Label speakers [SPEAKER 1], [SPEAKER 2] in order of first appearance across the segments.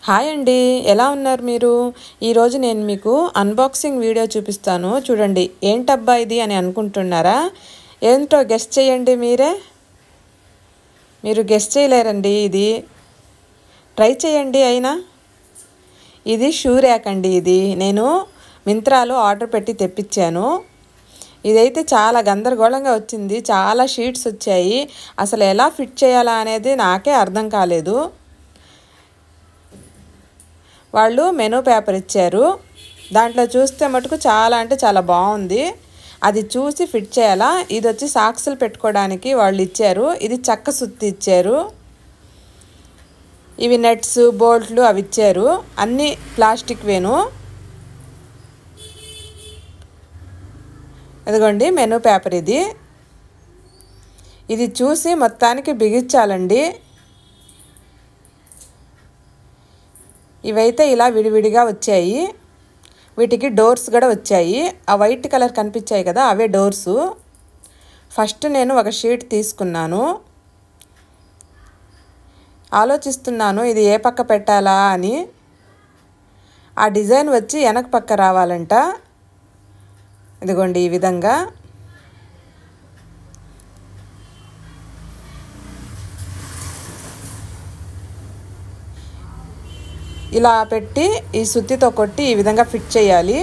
[SPEAKER 1] Hi అండి, ఎలా ఉన్నారు మీరు? ఈరోజు నేను మీకు అన్బాక్సింగ్ వీడియో చూపిస్తాను. చూడండి, ఏంటబ్బా ఇది అని అనుకుంటున్నారా? ఏంటో గెస్ చేయండి మీరే. మీరు గెస్ చేయలేరండి. ఇది ట్రై చేయండి అయినా. ఇది షూ ర్యాక్ అండి. ఇది నేను మింత్రాలో ఆర్డర్ పెట్టి తెప్పించాను. ఇదైతే చాలా గందరగోళంగా వచ్చింది. చాలా షీట్స్ వచ్చాయి. అసలు ఎలా ఫిట్ చేయాలా అనేది నాకే అర్థం కాలేదు. వాళ్ళు మెనూ పేపర్ ఇచ్చారు. దాంట్లో చూస్తే మటుకు చాలా అంటే చాలా బాగుంది. అది చూసి ఫిట్ చేయాలా. ఇది వచ్చి సాక్సులు పెట్టుకోవడానికి వాళ్ళు ఇచ్చారు. ఇది చెక్క సుత్తి ఇచ్చారు. ఇవి నెట్స్, బోల్ట్లు అవి ఇచ్చారు. అన్నీ ప్లాస్టిక్ వేను. ఇదిగోండి మెనూ పేపర్. ఇది చూసి మొత్తానికి బిగించాలండి. ఇవైతే ఇలా విడివిడిగా వచ్చాయి. వీటికి డోర్స్ కూడా వచ్చాయి. ఆ వైట్ కలర్ కనిపించాయి కదా, అవే డోర్సు. ఫస్ట్ నేను ఒక షీట్ తీసుకున్నాను. ఆలోచిస్తున్నాను ఇది ఏ పక్క పెట్టాలా అని. ఆ డిజైన్ వచ్చి వెనక పక్క రావాలంట. ఇదిగోండి ఈ విధంగా. ఇలా పెట్టి ఈ సుత్తితో కొట్టి ఈ విధంగా ఫిట్ చేయాలి.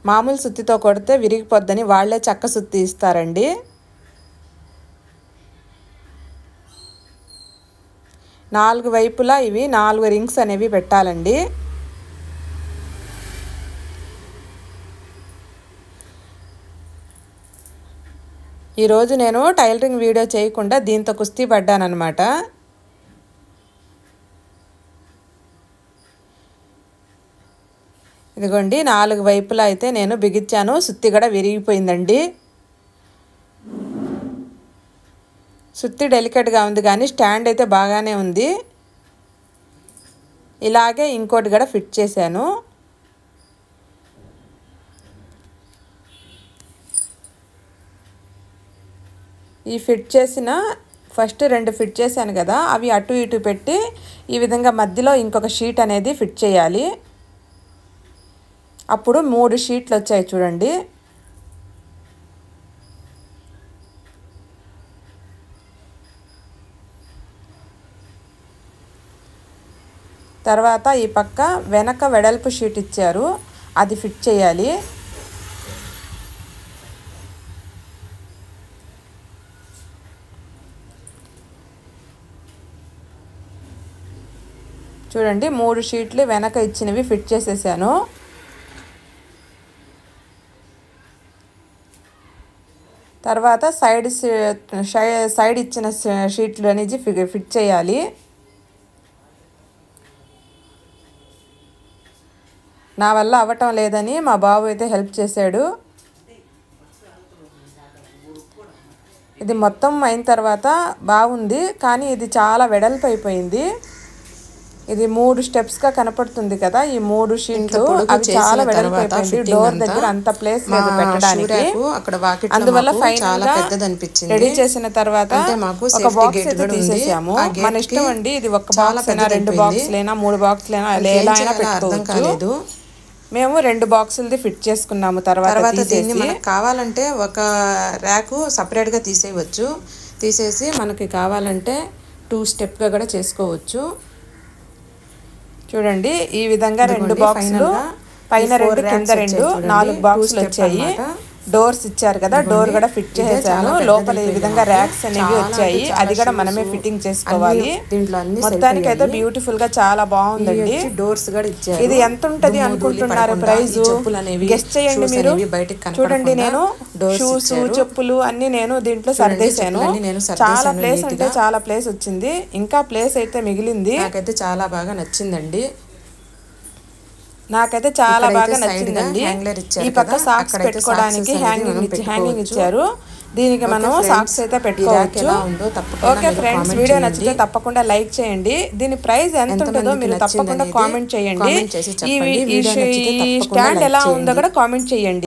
[SPEAKER 1] మామూలు సుత్తితో కొడితే విరిగిపోద్దని వాళ్ళే చెక్క సుత్తి ఇస్తారండి. నాలుగు వైపులా ఇవి 4 రింగ్స్ అనేవి పెట్టాలండి. ఈరోజు నేను టైలరింగ్ వీడియో చేయకుండా దీంతో కుస్తీ పడ్డానమాట. ఇదిగోండి 4 వైపులా అయితే నేను బిగించాను. సుత్తి కూడా విరిగిపోయిందండి. సుత్తి డెలికేట్గా ఉంది కానీ స్టాండ్ అయితే బాగానే ఉంది. ఇలాగే ఇంకోటి కూడా ఫిట్ చేశాను. ఈ ఫిట్ చేసిన ఫస్ట్ 2 ఫిట్ చేశాను కదా, అవి అటు ఇటు పెట్టి ఈ విధంగా మధ్యలో ఇంకొక షీట్ అనేది ఫిట్ చేయాలి. అప్పుడు 3 షీట్లు వచ్చాయి చూడండి. తర్వాత ఈ పక్క వెనక వెడల్పు షీట్ ఇచ్చారు, అది ఫిట్ చేయాలి. చూడండి 3 షీట్లు వెనక ఇచ్చినవి ఫిట్ చేసేసాను. తర్వాత సైడ్ ఇచ్చిన షీట్లు అనేది ఫిట్ చేయాలి. నా వల్ల అవ్వటం లేదని మా బాబు అయితే హెల్ప్ చేశాడు. ఇది మొత్తం అయిన తర్వాత బాగుంది, కానీ ఇది చాలా వెడల్పు అయిపోయింది. ఇది 3 స్టెప్స్గా కనపడుతుంది కదా, ఈ 3 షీట్లు అవి చాలా వెడల్పు అయిపోయింది. డోర్ దగ్గర అంత ప్లేస్ లేదు పెట్టడానికి. అందువల్ల ఫైనల్ గా రెడీ చేసిన తర్వాత ఒక బాక్స్ అయితే తీసేసాము. మన ఇష్టం అండి, ఇది ఒక బాక్స్ అయినా 2 బాక్సులైనా 3 బాక్సులైనా ఎలా అయినా పెట్టుకోవచ్చు. మేము 2 బాక్సులది ఫిట్ చేసుకున్నాము. తర్వాత దీన్ని మనకు కావాలంటే ఒక ర్యాకు సపరేట్గా తీసేయవచ్చు. తీసేసి మనకి కావాలంటే 2 స్టెప్గా కూడా చేసుకోవచ్చు. చూడండి ఈ విధంగా 2 బాక్సులు, పైన 2 కింద 2 4 బాక్సులు వచ్చాయి. డోర్స్ ఇచ్చారు కదా, డోర్ కూడా ఫిట్ చేసాను. లోపల ఈ విధంగా ర్యాక్స్ అనేవి వచ్చాయి, అది కూడా మనమే ఫిట్టింగ్ చేసుకోవాలి. మొత్తానికి అయితే బ్యూటిఫుల్ గా చాలా బాగుందండి. డోర్స్ కూడా ఇచ్చారు. ఇది ఎంత ఉంటది అనుకుంటున్నారు ప్రైస్? గెస్ట్ చేయండి మీరు. చూడండి నేను షూస్, చెప్పులు అన్ని నేను దీంట్లో సర్దేశాను. చాలా ప్లేస్ అంటే చాలా ప్లేస్ వచ్చింది. ఇంకా ప్లేస్ అయితే మిగిలింది. నాకైతే చాలా బాగా నచ్చిందండి. నాకైతే చాలా బాగా నచ్చిందండి. ఈ పక్క సాక్స్ పెట్టుకోవడానికి హ్యాంగింగ్ ఇచ్చారు. దీనికి మనం సాక్స్ అయితే పెట్టుకోవచ్చు. ఓకే ఫ్రెండ్స్, వీడియో నచ్చితే తప్పకుండా లైక్ చేయండి. దీని ప్రైస్ ఎంత ఉంటుందో మీరు తప్పకుండా కామెంట్ చేయండి. ఈ స్టాండ్ ఎలా ఉందో కూడా కామెంట్ చేయండి.